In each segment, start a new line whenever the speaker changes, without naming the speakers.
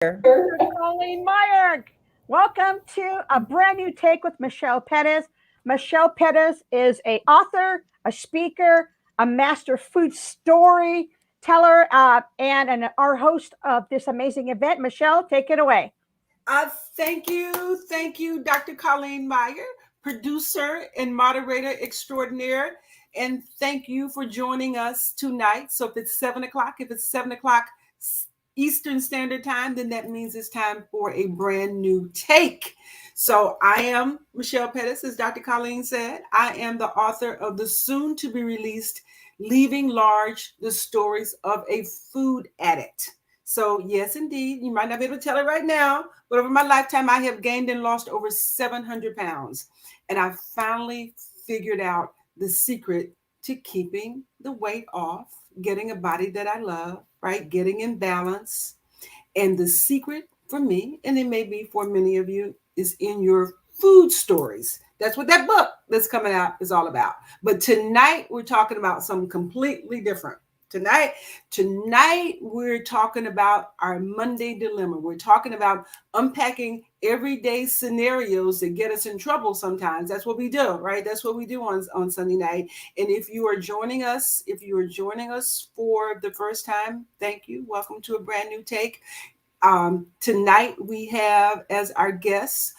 Colleen Meyer. Welcome to a brand new take with Michelle Pettis. Michelle Pettis is a author, a speaker, a master food story teller, and our host of this amazing event. Michelle, take it away.
Thank you, Dr. Colleen Meyer, producer and moderator extraordinaire. And thank you for joining us tonight. So if it's 7 o'clock Eastern Standard Time, then that means it's time for a brand new take. So I am Michelle Pettis, as Dr. Colleen said. I am the author of the soon to be released Leaving Large, the Stories of a Food Addict. So yes, indeed, you might not be able to tell it right now, but over my lifetime, I have gained and lost over 700 pounds. And I finally figured out the secret to keeping the weight off, getting a body that I love, right? Getting in balance. And the secret for me, and it may be for many of you, is in your food stories. That's what that book that's coming out is all about. But tonight, we're talking about something completely different. Tonight we're talking about our Monday dilemma. We're talking about unpacking everyday scenarios that get us in trouble sometimes. That's what we do, right? That's what we do on Sunday night. And if you are joining us for the first time, thank you. Welcome to a brand new take. Tonight we have as our guests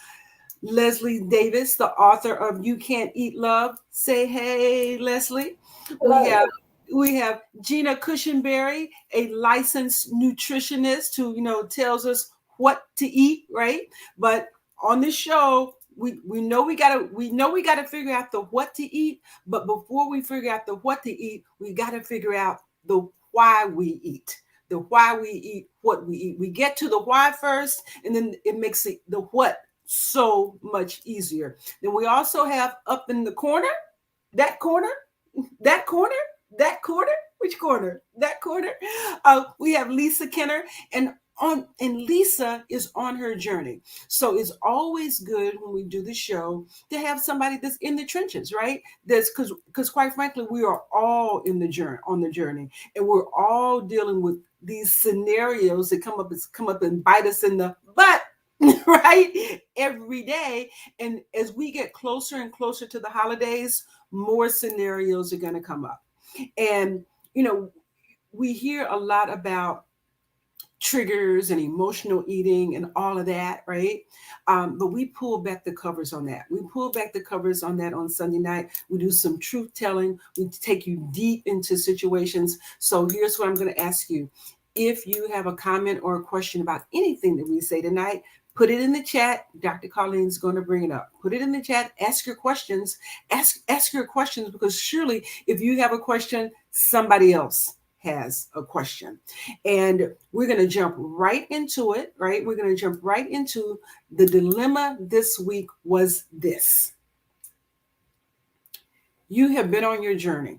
Leslie Davis, the author of You Can't Eat Love. Say hey, Leslie.
Hello.
We have Gina Cushenberry, a licensed nutritionist who, tells us what to eat, right? But on this show, we know we gotta figure out the what to eat. But before we figure out the what to eat, we gotta figure out the why we eat. The why we eat what we eat. We get to the why first, and then it makes the what so much easier. Then we also have up in the corner, that corner, that corner, that corner, which corner? That corner. We have Lisa Kenner, and Lisa is on her journey. So it's always good when we do the show to have somebody that's in the trenches, right? That's because quite frankly, we are all in the journey on the journey, and we're all dealing with these scenarios that come up and bite us in the butt. Right, every day. And as we get closer and closer to the holidays, more scenarios are going to come up. And we hear a lot about triggers and emotional eating and all of that, right? But we pull back the covers on that. We pull back the covers on that on Sunday night. We do some truth telling. We take you deep into situations. So here's what I'm going to ask you. If you have a comment or a question about anything that we say tonight, put it in the chat. Dr. Colleen's going to bring it up. Put it in the chat. Ask your questions. Ask your questions, because surely if you have a question, somebody else has a question. And we're going to jump right into it, right? We're going to jump right into the dilemma this week was this. You have been on your journey.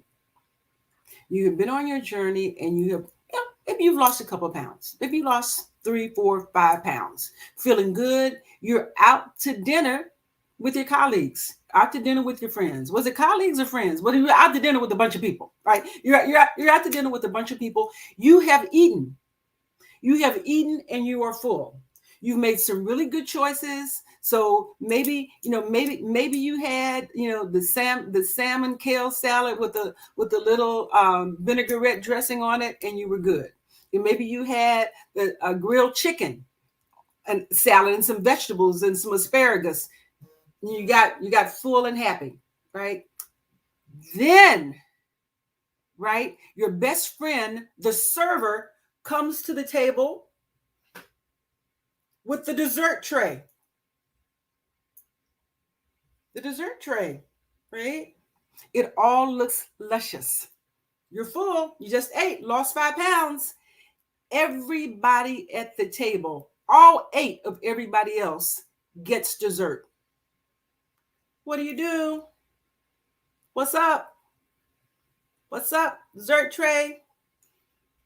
You have been on your journey, and you have, if you've lost a couple of pounds, if you lost 3, 4, 5 pounds, feeling good, you're out to dinner with your colleagues, out to dinner with your friends. Was it colleagues or friends? Well, you're out to dinner with a bunch of people, right? You're out to dinner with a bunch of people. You have eaten, and you are full. You've made some really good choices. So maybe you had the salmon kale salad with the little vinaigrette dressing on it, and you were good. And maybe you had a grilled chicken and salad and some vegetables and some asparagus. You got full and happy, right? Then, right, your best friend, the server, comes to the table with the dessert tray. The dessert tray, right? It all looks luscious. You're full. You just ate, lost 5 pounds. Everybody at the table, all 8 of everybody else, gets dessert. What do? What's up? What's up? Dessert tray.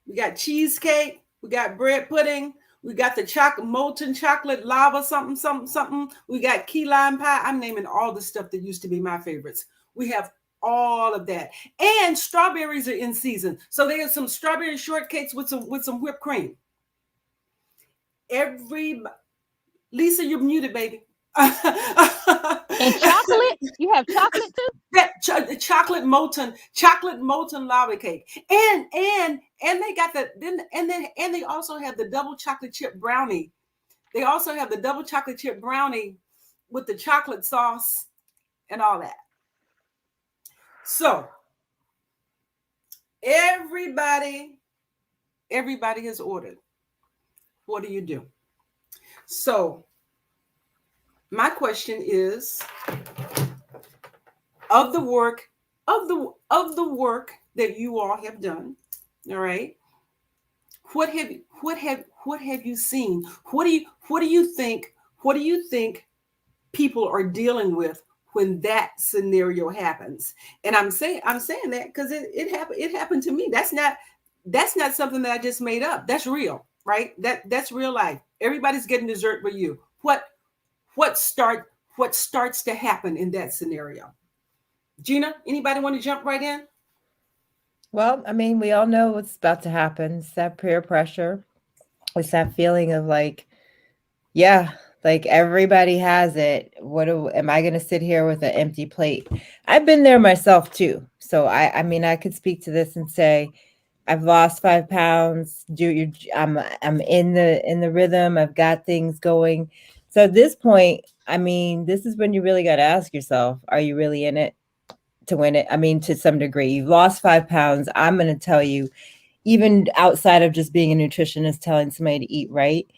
We got cheesecake. We got bread pudding. We got the molten chocolate lava something. We got key lime pie. I'm naming all the stuff that used to be my favorites. We have all of that. And strawberries are in season. So there's some strawberry shortcakes with some whipped cream. Every Lisa, you're muted, baby.
And chocolate? You have chocolate too?
Chocolate molten lava cake, and they got and they also have the double chocolate chip brownie. They also have the double chocolate chip brownie with the chocolate sauce and all that. So everybody has ordered. What do you do? So my question is, of the work that you all have done, all right, what have you seen? What do you think people are dealing with when that scenario happens? And I'm saying that because it happened to me. That's not something that I just made up. That's real, right? That's real life. Everybody's getting dessert but you. What starts to happen in that scenario? Gina, anybody want to jump right in?
Well, I mean, we all know what's about to happen. It's that peer pressure. It's that feeling of like, yeah, like everybody has it. Am I going to sit here with an empty plate? I've been there myself too. So I mean, I could speak to this and say, I've lost 5 pounds. I'm in the rhythm. I've got things going. So at this point, I mean, this is when you really got to ask yourself, are you really in it to win it? I mean, to some degree, you've lost 5 pounds. I'm going to tell you, even outside of just being a nutritionist, telling somebody to eat right,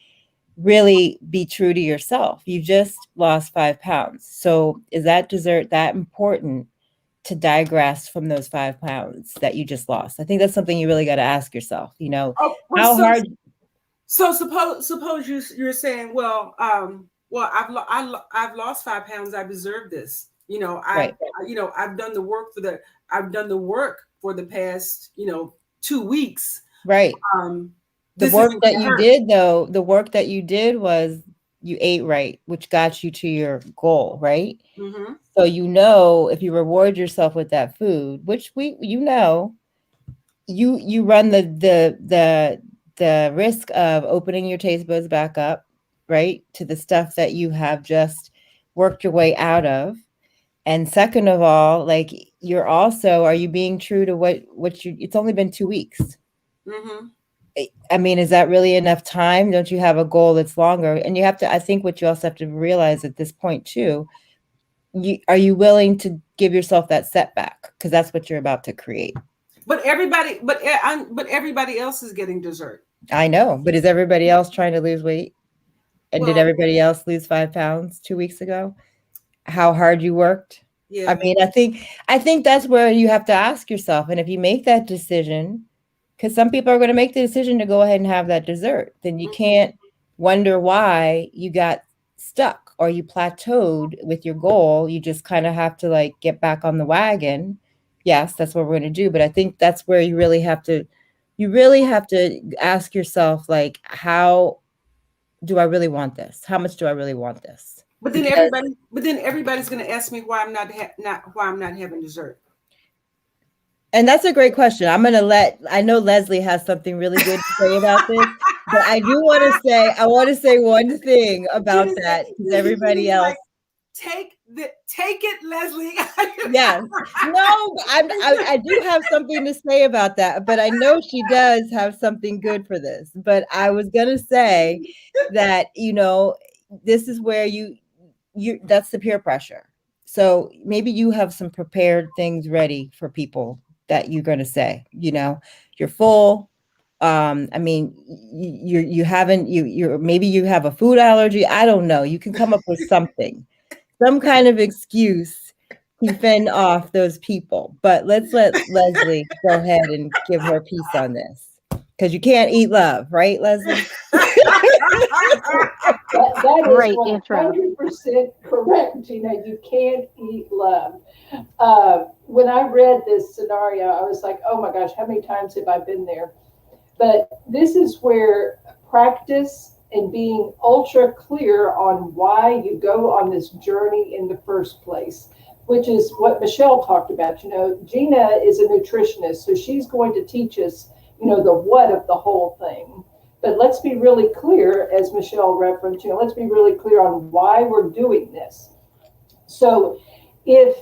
really be true to yourself. You just lost 5 pounds. So is that dessert that important to digress from those 5 pounds that you just lost? I think that's something you really got to ask yourself, how hard.
So suppose you're saying, well, I've lost 5 pounds. I deserve this.
Right.
I've done the work for the past, 2 weeks.
Right. The work that you did was you ate right, which got you to your goal, right?
Mm-hmm.
So if you reward yourself with that food, which you run the risk of opening your taste buds back up, right, to the stuff that you have just worked your way out of. And second of all, like are you being true to it's only been 2 weeks.
Mm-hmm.
I mean, is that really enough time? Don't you have a goal that's longer? And I think what you also have to realize at this point too, are you willing to give yourself that setback? Because that's what you're about to create.
But everybody else is getting dessert.
I know, but is everybody else trying to lose weight? And did everybody else lose 5 pounds 2 weeks ago? How hard you worked?
Yeah.
I mean, I think that's where you have to ask yourself. And if you make that decision, because some people are going to make the decision to go ahead and have that dessert, then you can't wonder why you got stuck or you plateaued with your goal. You just kind of have to get back on the wagon. Yes, that's what we're going to do. But I think that's where you really have to ask yourself, how do I really want this? How much do I really want this?
But then everybody's going to ask me why I'm not having dessert.
And that's a great question. I know Leslie has something really good to say about this, but I want to say one thing about that, because everybody else.
Take it, Leslie.
Yes. No, I do have something to say about that, but I know she does have something good for this. But I was going to say that, this is where that's the peer pressure. So maybe you have some prepared things ready for people that you're going to say, you're full. I mean, maybe you have a food allergy. I don't know. You can come up with something, some kind of excuse to fend off those people. But let's let Leslie go ahead and give her piece on this, because you can't eat love, right, Leslie?
That is 100% correct, Gina. You can't eat love. When I read this scenario, I was like, oh my gosh, how many times have I been there? But this is where practice and being ultra clear on why you go on this journey in the first place, which is what Michelle talked about. Gina is a nutritionist, so she's going to teach us, the what of the whole thing. But let's be really clear, as Michelle referenced, let's be really clear on why we're doing this. So if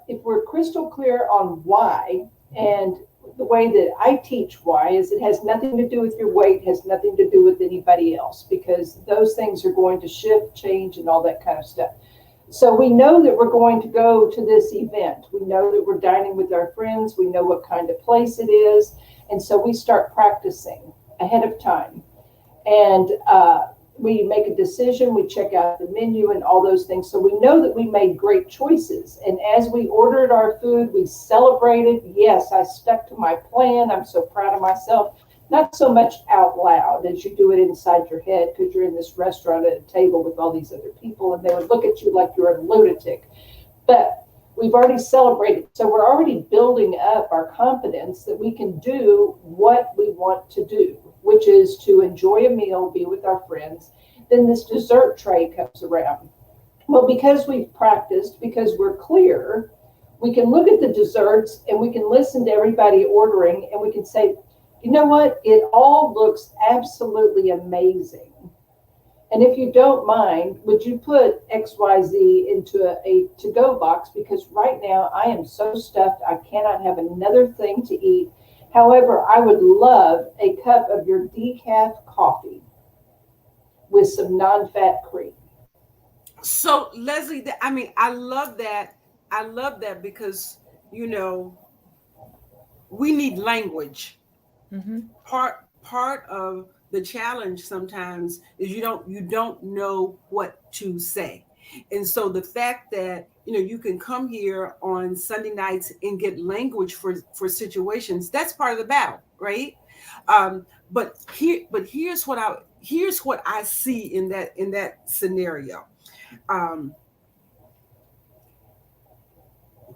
we're crystal clear on why, and the way that I teach why is it has nothing to do with your weight, has nothing to do with anybody else, because those things are going to shift, change, and all that kind of stuff. So we know that we're going to go to this event. We know that we're dining with our friends. We know what kind of place it is. And so we start practicing ahead of time. And we make a decision, we check out the menu and all those things. So we know that we made great choices. And as we ordered our food, we celebrated. Yes, I stuck to my plan. I'm so proud of myself. Not so much out loud as you do it inside your head, because you're in this restaurant at a table with all these other people and they would look at you like you're a lunatic. But we've already celebrated. So we're already building up our confidence that we can do what we want to do, which is to enjoy a meal, be with our friends. Then this dessert tray comes around. Well, because we've practiced, because we're clear, we can look at the desserts and we can listen to everybody ordering and we can say, you know what? It all looks absolutely amazing. And if you don't mind, would you put XYZ into a to-go box? Because right now I am so stuffed, I cannot have another thing to eat. However, I would love a cup of your decaf coffee with some non-fat cream.
So Leslie, I mean, I love that. I love that because, we need language.
Mm-hmm.
Part of the challenge sometimes is you don't know what to say. And so the fact that you can come here on Sunday nights and get language for situations, that's part of the battle, right? But here's what I see in that scenario.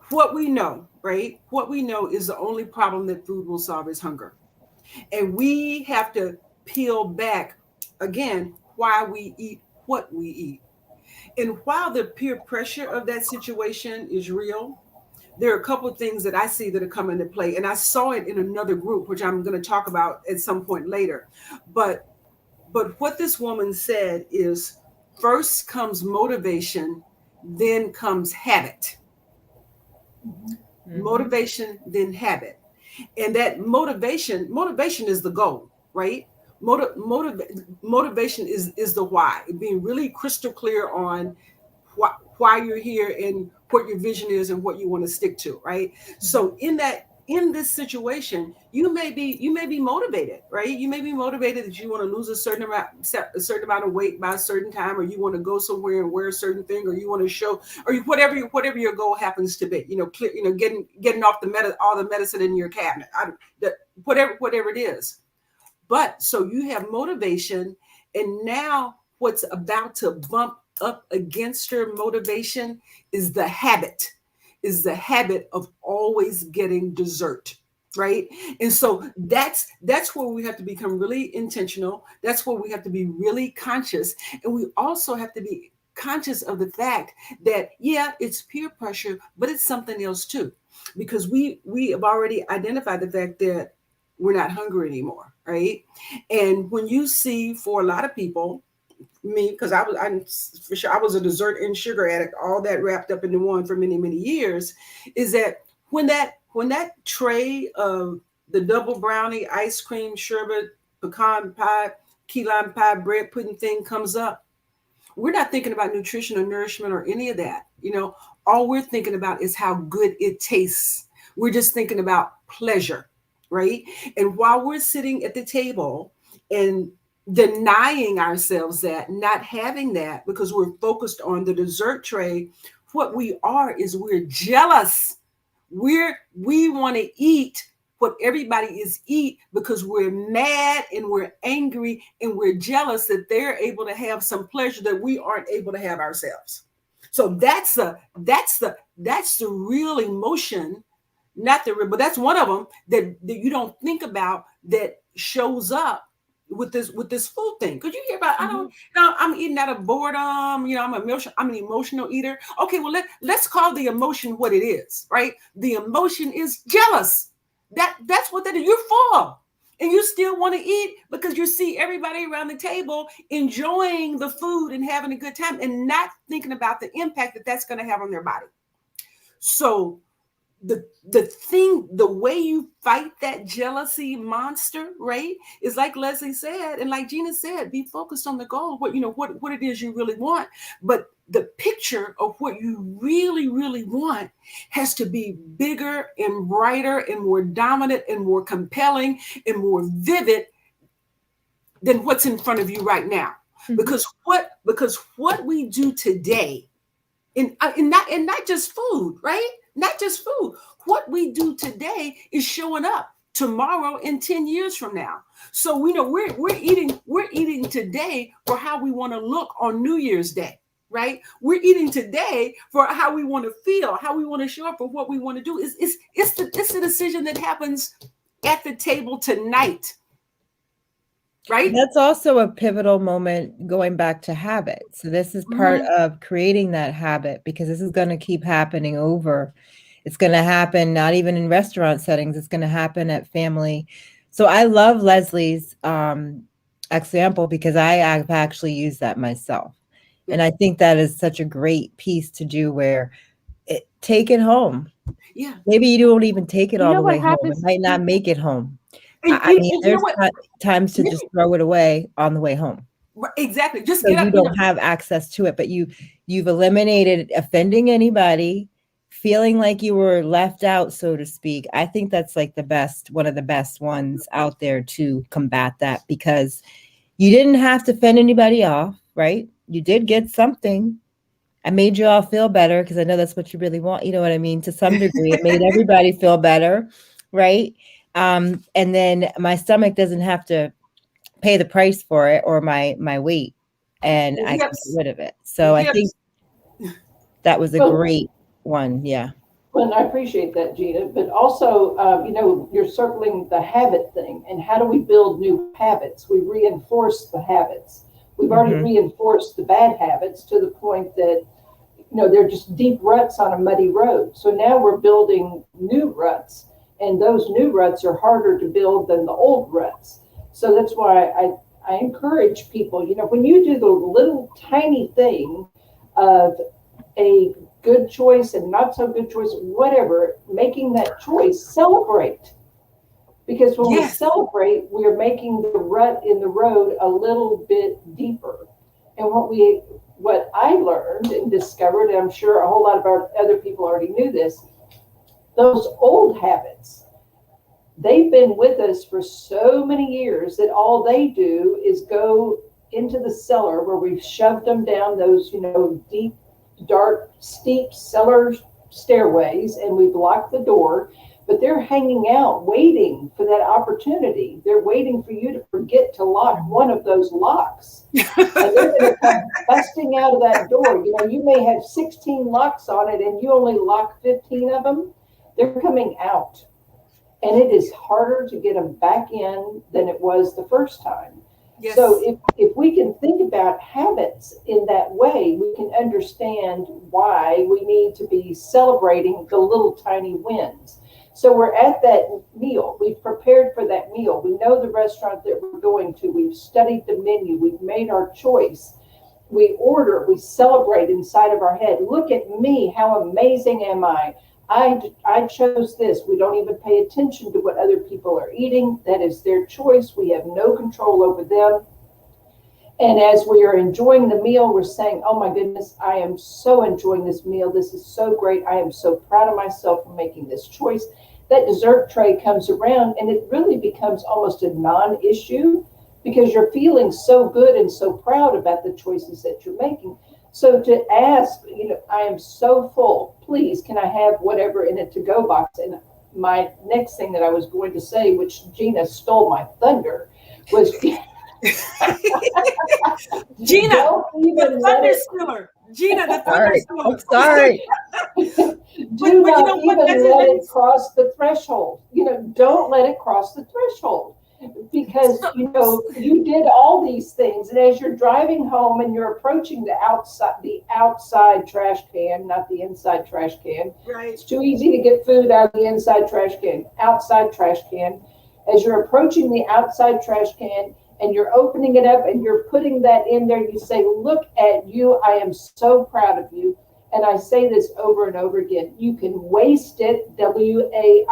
What we know, right? What we know is the only problem that food will solve is hunger. And we have to peel back again why we eat what we eat. And while the peer pressure of that situation is real, there are a couple of things that I see that are coming into play. And I saw it in another group, which I'm going to talk about at some point later. But what this woman said is first comes motivation, then comes habit. Mm-hmm. Motivation, then habit. And that motivation is the goal, right? Motivation is the why. Being really crystal clear on why you're here and what your vision is and what you want to stick to, right? Mm-hmm. So in this situation, you may be motivated, right? You may be motivated that you want to lose a certain amount of weight by a certain time, or you want to go somewhere and wear a certain thing, or you want to show, or whatever your goal happens to be. Getting off all the medicine in your cabinet, whatever it is. But so you have motivation, and now what's about to bump up against your motivation is the habit of always getting dessert, right? And so that's where we have to become really intentional. That's where we have to be really conscious. And we also have to be conscious of the fact that, yeah, it's peer pressure, but it's something else too, because we have already identified the fact that we're not hungry anymore, right? And when you see, for a lot of people, me, because I was a dessert and sugar addict, all that wrapped up into one for many, many years, is that when that tray of the double brownie, ice cream, sherbet, pecan pie, key lime pie, bread pudding thing comes up, we're not thinking about nutrition or nourishment or any of that. All we're thinking about is how good it tastes. We're just thinking about pleasure, right? And while we're sitting at the table and denying ourselves that, not having that, because we're focused on the dessert tray, what we are is we're jealous. We want to eat what everybody is eat because we're mad and we're angry and we're jealous that they're able to have some pleasure that we aren't able to have ourselves. So that's the real emotion, but that's one of them that you don't think about that shows up with this food thing. Could you hear about, I'm eating out of boredom, I'm an emotional eater. Okay, well, let's call the emotion what it is, right? The emotion is jealous. That's what that is. You're full. And you still want to eat because you see everybody around the table enjoying the food and having a good time and not thinking about the impact that that's going to have on their body. So the way you fight that jealousy monster, right, is like Leslie said, and like Gina said, be focused on the goal, what it is you really want. But the picture of what you really, really want has to be bigger and brighter and more dominant and more compelling and more vivid than what's in front of you right now. Mm-hmm. Because what we do today, and not just food, right? Not just food. What we do today is showing up tomorrow and 10 years from now. So we know we're eating today for how we want to look on New Year's Day, right? We're eating today for how we want to feel, how we want to show up, for what we want to do. It's the decision that happens at the table tonight. Right.
That's also a pivotal moment going back to habit. So this is part of creating that habit, because this is going to keep happening over. It's going to happen not even in restaurant settings. It's going to happen at family. So I love Leslie's example, because I have actually used that myself. Yeah. And I think that is such a great piece to do, where take it home.
Yeah.
Maybe you don't even take it all the way home. It might not make it home. I mean, there's times to just throw it away on the way home.
Exactly. Just
so get up, you don't have access to it, but you've eliminated offending anybody, feeling like you were left out, so to speak. I think that's like one of the best ones out there to combat that, because you didn't have to fend anybody off, right? You did get something. I made you all feel better, because I know that's what you really want. You know what I mean? To some degree, it made everybody feel better, right? And then my stomach doesn't have to pay the price for it, or my weight, and I can get rid of it. So I think that was a great one. Yeah.
Well, I appreciate that, Gina. But also, you're circling the habit thing. And how do we build new habits? We reinforce the habits. We've already reinforced the bad habits to the point that, they're just deep ruts on a muddy road. So now we're building new ruts. And those new ruts are harder to build than the old ruts. So that's why I encourage people, when you do the little tiny thing of a good choice and not so good choice, whatever, making that choice, celebrate. Because when we celebrate, we're making the rut in the road a little bit deeper. And what I learned and discovered, and I'm sure a whole lot of our other people already knew this, those old habits, they've been with us for so many years that all they do is go into the cellar where we've shoved them down those, deep, dark, steep cellar stairways, and we've locked the door, but they're hanging out waiting for that opportunity. They're waiting for you to forget to lock one of those locks. And they're going to come busting out of that door. You may have 16 locks on it and you only lock 15 of them. They're coming out. And it is harder to get them back in than it was the first time. Yes. So if we can think about habits in that way, we can understand why we need to be celebrating the little tiny wins. So we're at that meal. We've prepared for that meal. We know the restaurant that we're going to. We've studied the menu. We've made our choice. We order. We celebrate inside of our head. Look at me. How amazing am I? I chose this. We don't even pay attention to what other people are eating. That is their choice. We have no control over them. And as we are enjoying the meal, we're saying, oh my goodness, I am so enjoying this meal. This is so great. I am so proud of myself for making this choice. That dessert tray comes around and it really becomes almost a non-issue, because you're feeling so good and so proud about the choices that you're making. So to ask, I am so full, please, can I have whatever in a to-go box? And my next thing that I was going to say, which Gina stole my thunder, was
Gina, the thunder stealer. Gina, the thunder stealer.
I'm sorry.
Do not even let it cross the threshold. Don't let it cross the threshold. Because you did all these things, and as you're driving home and you're approaching the outside trash can, not the inside trash can.
Right.
It's too easy to get food out of the inside trash can. Outside trash can. As you're approaching the outside trash can and you're opening it up and you're putting that in there, you say, look at you. I am so proud of you. And I say this over and over again. You can waste it, W-A-I-S-T,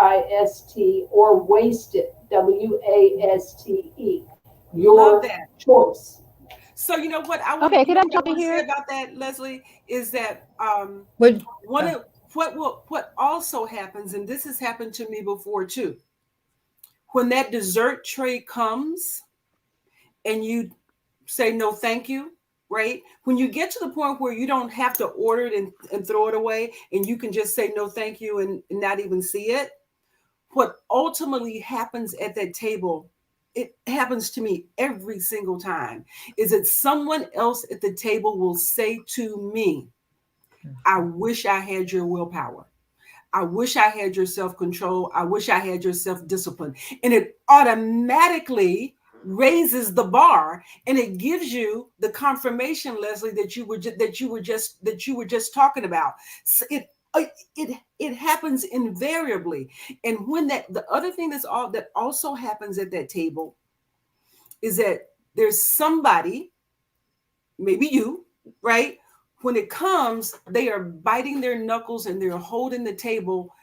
or waste it, W-A-S-T-E. Your choice.
So you know what I want
Okay, can I
to
jump in
say
here?
about that, Leslie, is that
Would
one of what also happens, and this has happened to me before too, when that dessert tray comes and you say no thank you, right? When you get to the point where you don't have to order it and throw it away, and you can just say no thank you and not even see it, what ultimately happens at that table, it happens to me every single time, is that someone else at the table will say to me, I wish I had your willpower. I wish I had your self-control. I wish I had your self-discipline. And it automatically raises the bar, and it gives you the confirmation, Leslie, that you were just talking about. So it happens invariably. And when the other thing that also happens at that table is that there's somebody, maybe you, right? When it comes, they are biting their knuckles and they're holding the table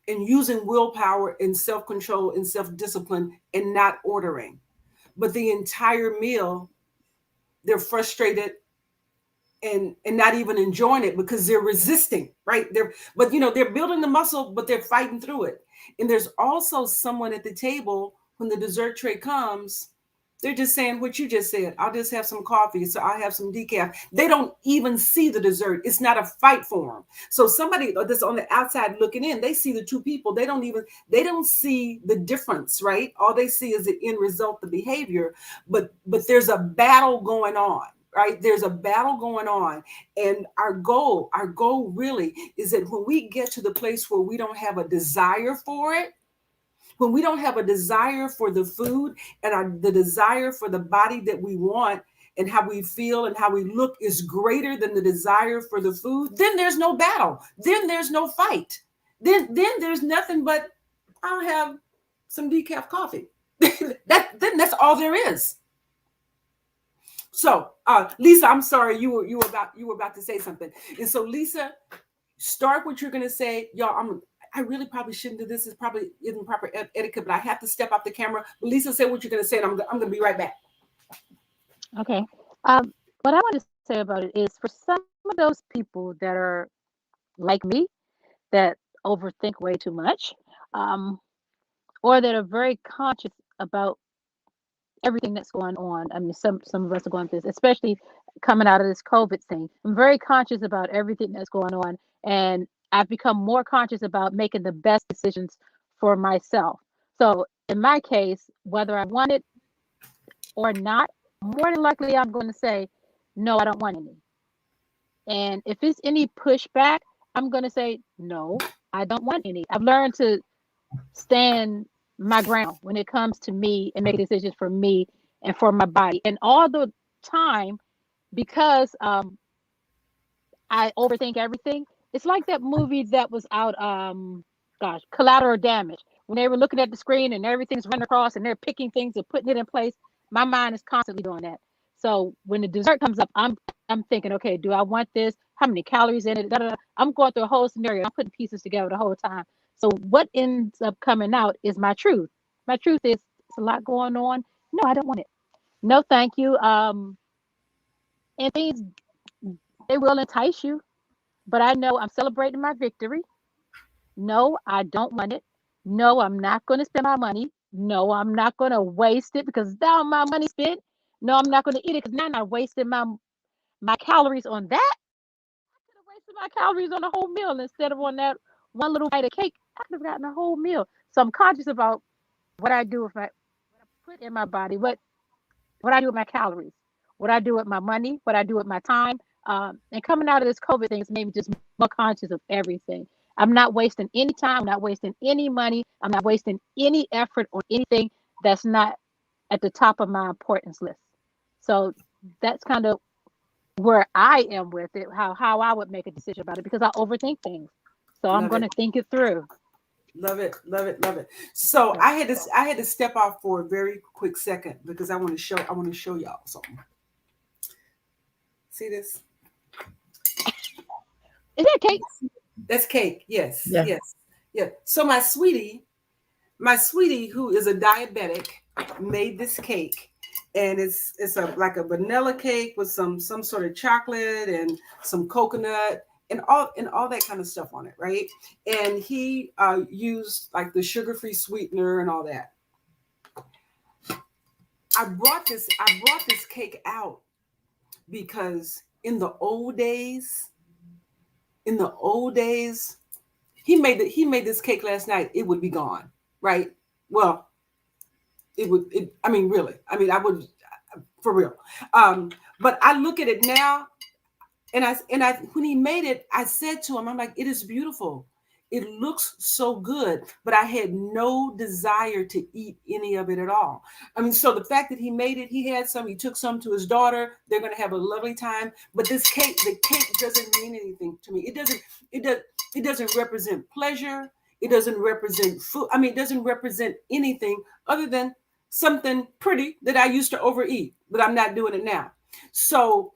and using willpower and self-control and self-discipline and not ordering. But the entire meal, they're frustrated and not even enjoying it because they're resisting, right? They're building the muscle, but they're fighting through it. And there's also someone at the table when the dessert tray comes, they're just saying what you just said. I'll just have some coffee, so I'll have some decaf. They don't even see the dessert. It's not a fight for them. So somebody that's on the outside looking in, they see the two people. They don't see the difference, right? All they see is the end result, the behavior. But there's a battle going on, right? There's a battle going on. And our goal really is that when we get to the place where we don't have a desire for it, when we don't have a desire for the food and the desire for the body that we want and how we feel and how we look is greater than the desire for the food, then there's no battle. Then there's no fight. Then there's nothing but I'll have some decaf coffee. Then that's all there is. So, Lisa, I'm sorry, you were about to say something. And so, Lisa, start what you're going to say. Y'all, I really probably shouldn't do this. It's probably isn't proper etiquette, but I have to step off the camera. But Lisa, say what you're going to say, and I'm going to be right back.
Okay. What I want to say about it is for some of those people that are like me, that overthink way too much, or that are very conscious about everything that's going on. I mean, some of us are going through this, especially coming out of this COVID thing. I'm very conscious about everything that's going on, and I've become more conscious about making the best decisions for myself. So in my case, whether I want it or not, more than likely I'm going to say, no, I don't want any. And if it's any pushback, I'm going to say, no, I don't want any. I've learned to stand my ground when it comes to me and making decisions for me and for my body. And all the time, because I overthink everything, it's like that movie that was out, Collateral Damage. When they were looking at the screen and everything's running across and they're picking things and putting it in place, my mind is constantly doing that. So when the dessert comes up, I'm thinking, okay, do I want this? How many calories in it? Da, da, da. I'm going through a whole scenario. I'm putting pieces together the whole time. So what ends up coming out is my truth. My truth is it's a lot going on. No, I don't want it. No, thank you. And things, they will entice you, but I know I'm celebrating my victory. No, I don't want it. No, I'm not going to spend my money. No, I'm not going to waste it because now my money spent. No, I'm not going to eat it because now I wasted my calories on that. I could have wasted my calories on a whole meal instead of on that one little bite of cake. I could have gotten a whole meal. So I'm conscious about what I do with what I put in my body, what I do with my calories, what I do with my money, what I do with my time. And coming out of this COVID thing has made me just more conscious of everything. I'm not wasting any time. I'm not wasting any money. I'm not wasting any effort on anything that's not at the top of my importance list. So that's kind of where I am with it, how I would make a decision about it because I overthink things. So I'm
Love
going
it.
to think it through.
Love it, love it, love it. So I had to step off for a very quick second because I want to show y'all something. See this?
Is that cake?
That's cake. Yes,
Yeah.
yes, yeah. So my sweetie, who is a diabetic, made this cake, and it's like a vanilla cake with some sort of chocolate and some coconut and all that kind of stuff on it, right? And he used like the sugar-free sweetener and all that. I brought this cake out because in the old days, he made this cake last night, it would be gone, right? Well, I mean, really, I mean, I would, for real. But I look at it now, and I when he made it, I said to him, I'm like, it is beautiful. It looks so good, but I had no desire to eat any of it at all. I mean, so the fact that he made it, he took some to his daughter. They're going to have a lovely time. But the cake doesn't mean anything to me. It doesn't represent pleasure. It doesn't represent food. I mean, it doesn't represent anything other than something pretty that I used to overeat, but I'm not doing it now. So,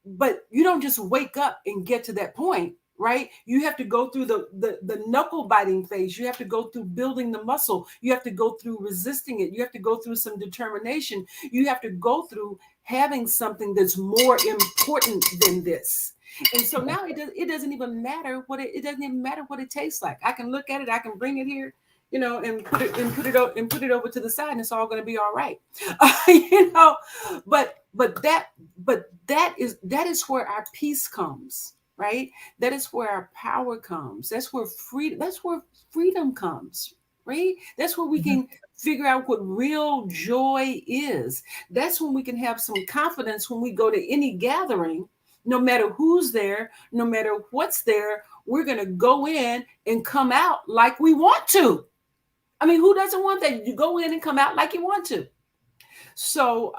but you don't just wake up and get to that point, right? You have to go through the knuckle biting phase. You have to go through building the muscle. You have to go through resisting it. You have to go through some determination. You have to go through having something that's more important than this. And so now it doesn't even matter what it tastes like. I can look at it, I can bring it here, and put it over to the side, and it's all going to be all right. But that is where our peace comes, right? That is where our power comes. That's where freedom comes, right? That's where we can figure out what real joy is. That's when we can have some confidence when we go to any gathering. No matter who's there, no matter what's there, we're going to go in and come out like we want to. I mean, who doesn't want that? You go in and come out like you want to. So,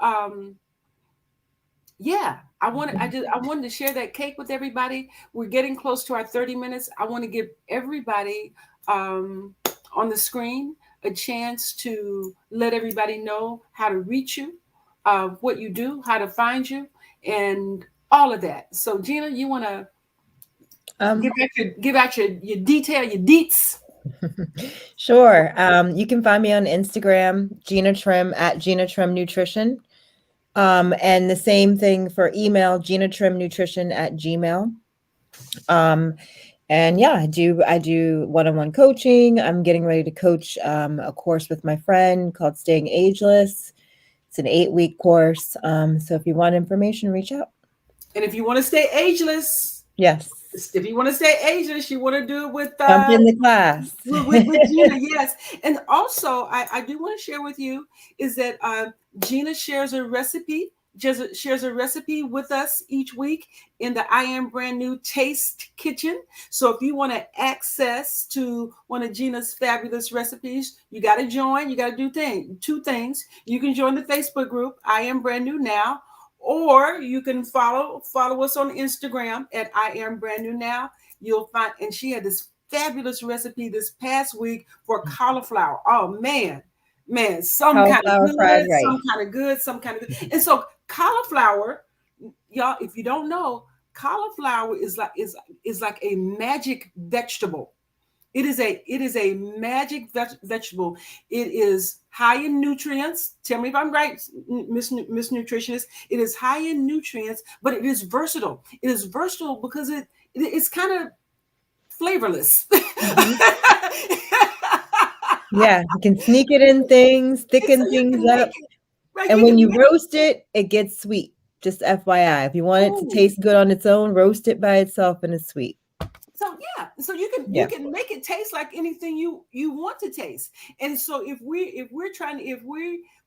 yeah, I wanted to share that cake with everybody. We're getting close to our 30 minutes. I want to give everybody on the screen a chance to let everybody know how to reach you, what you do, how to find you, and all of that. So Gina, you want to give out your detail, your deets?
Sure. You can find me on Instagram, Gina Trim at Gina Trim Nutrition. And the same thing for email, GinaTrimNutrition@gmail. And yeah, I do one-on-one coaching. I'm getting ready to coach a course with my friend called Staying Ageless. It's an 8-week course. So if you want information, reach out.
And if you want to stay ageless,
yes.
If you want to stay ageless, you want to do it with
jump in the class
with Gina, yes. And also, I do want to share with you is that Gina shares a recipe. Shares a recipe with us each week in the I Am Brand New Taste Kitchen. So if you want to access to one of Gina's fabulous recipes, you got to join. You got to do two things. You can join the Facebook group, I Am Brand New Now, or you can follow us on Instagram at I Am Brand New Now. You'll find, and she had this fabulous recipe this past week for cauliflower. Oh man, some kind of good, some kind of good. And so cauliflower, y'all, if you don't know, cauliflower is like a magic vegetable. It is a magic vegetable. It is high in nutrients. Tell me if I'm right, Miss Nutritionist. It is high in nutrients, but it is versatile. It is versatile because it's kind of flavorless.
Yeah, you can sneak it in things, thicken things up. Right, and when you roast it, it gets sweet. Just FYI, if you want it to taste good on its own, roast it by itself and it's sweet.
So yeah, so you can make it taste like anything you want to taste. And so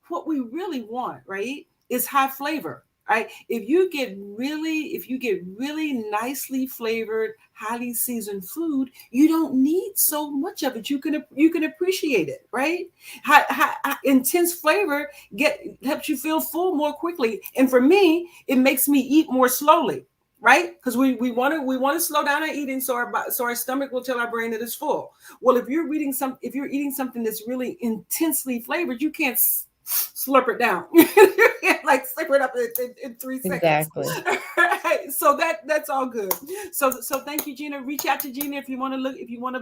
what we really want, right, is high flavor, right? If you get really nicely flavored, highly seasoned food, you don't need so much of it. You can appreciate it, right? High intense flavor helps you feel full more quickly. And for me, it makes me eat more slowly. right? Because we want to slow down our eating so our stomach will tell our brain that it's full. Well, if you're eating something that's really intensely flavored, you can't slurp it down. You can't like slurp it up in 3 seconds.
Exactly.
Right? So that's all good. So thank you, Gina. Reach out to Gina if you want to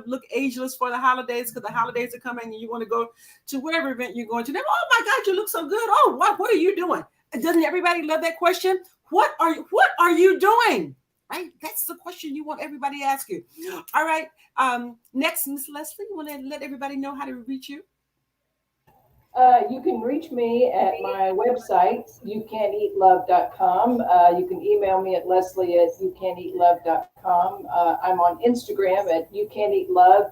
look ageless for the holidays, because the holidays are coming and you want to go to whatever event you're going to. Then, oh my God, you look so good. Oh, what are you doing? Doesn't everybody love that question? What are you doing? Right? That's the question you want everybody to ask you. All right. Next, Miss Leslie, you want to let everybody know how to reach you?
You can reach me at my website, youcaneatlove.com. You can email me at leslie@youcaneatlove.com. I'm on Instagram at youcaneatlove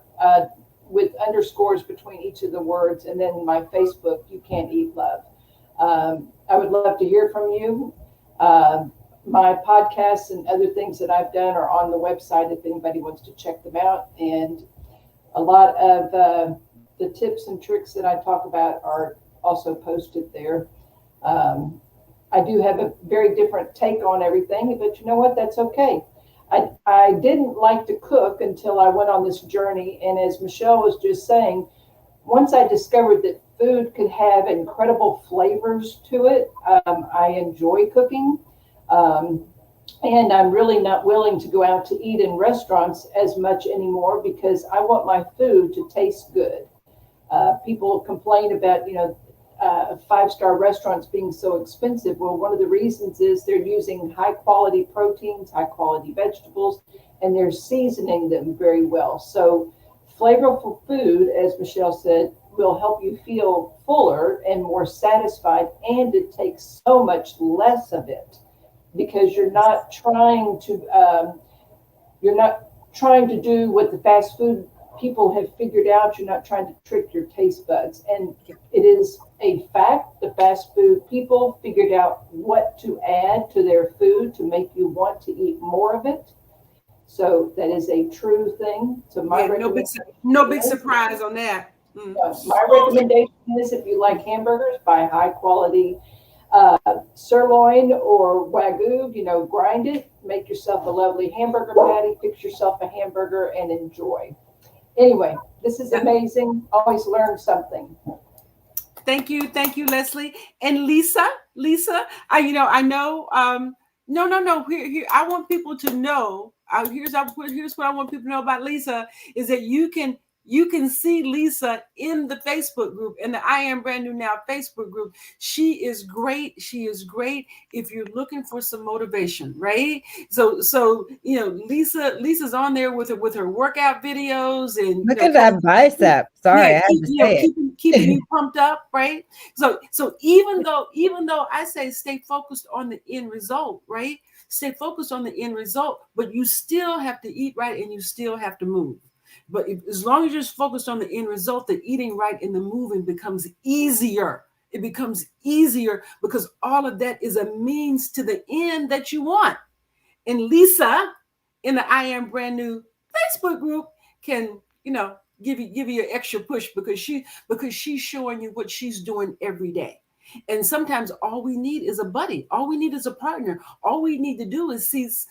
with underscores between each of the words, and then my Facebook, You Can't Eat Love. I would love to hear from you. My podcasts and other things that I've done are on the website if anybody wants to check them out. And a lot of the tips and tricks that I talk about are also posted there. I do have a very different take on everything, but you know what? That's okay. I didn't like to cook until I went on this journey. And as Michelle was just saying, once I discovered that food could have incredible flavors to it, I enjoy cooking. And I'm really not willing to go out to eat in restaurants as much anymore because I want my food to taste good. People complain about, 5-star restaurants being so expensive. Well, one of the reasons is they're using high quality proteins, high quality vegetables, and they're seasoning them very well. So flavorful food, as Michelle said, will help you feel fuller and more satisfied, and it takes so much less of it because you're not trying to do what the fast food people have figured out. You're not trying to trick your taste buds. And it is a fact, the fast food people figured out what to add to their food to make you want to eat more of it. So that is a true thing. So my
no big surprise on that.
My recommendation is if you like hamburgers, buy high quality sirloin or Wagyu, grind it, make yourself a lovely hamburger patty, fix yourself a hamburger and enjoy. Anyway, this is amazing. Always learn something.
Thank you, Leslie. And Lisa, I know. No. Here, I want people to know. Here's what I want people to know about Lisa is that you can see Lisa in the Facebook group, in the I Am Brand New Now Facebook group. She is great. If you're looking for some motivation, right? So Lisa's on there with her workout videos and
look at that bicep. Sorry,
yeah,
I had to say it.
keeping you pumped up, right? So even though I say stay focused on the end result, right? Stay focused on the end result, but you still have to eat right and you still have to move. But as long as you're focused on the end result, the eating right and the moving becomes easier. It becomes easier because all of that is a means to the end that you want. And Lisa in the I Am Brand New Facebook group can, give you an extra push because she's showing you what she's doing every day. And sometimes all we need is a buddy. All we need is a partner. All we need to do is is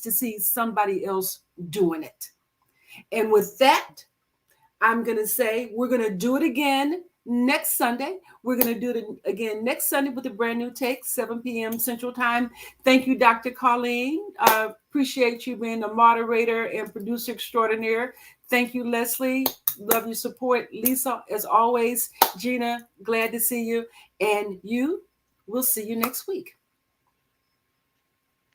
to see somebody else doing it. And with that, I'm going to say we're going to do it again next Sunday. We're going to do it again next Sunday with a brand new take, 7 p.m. Central Time. Thank you, Dr. Colleen. Appreciate you being the moderator and producer extraordinaire. Thank you, Leslie. Love your support. Lisa, as always. Gina, glad to see you. And we'll see you next week.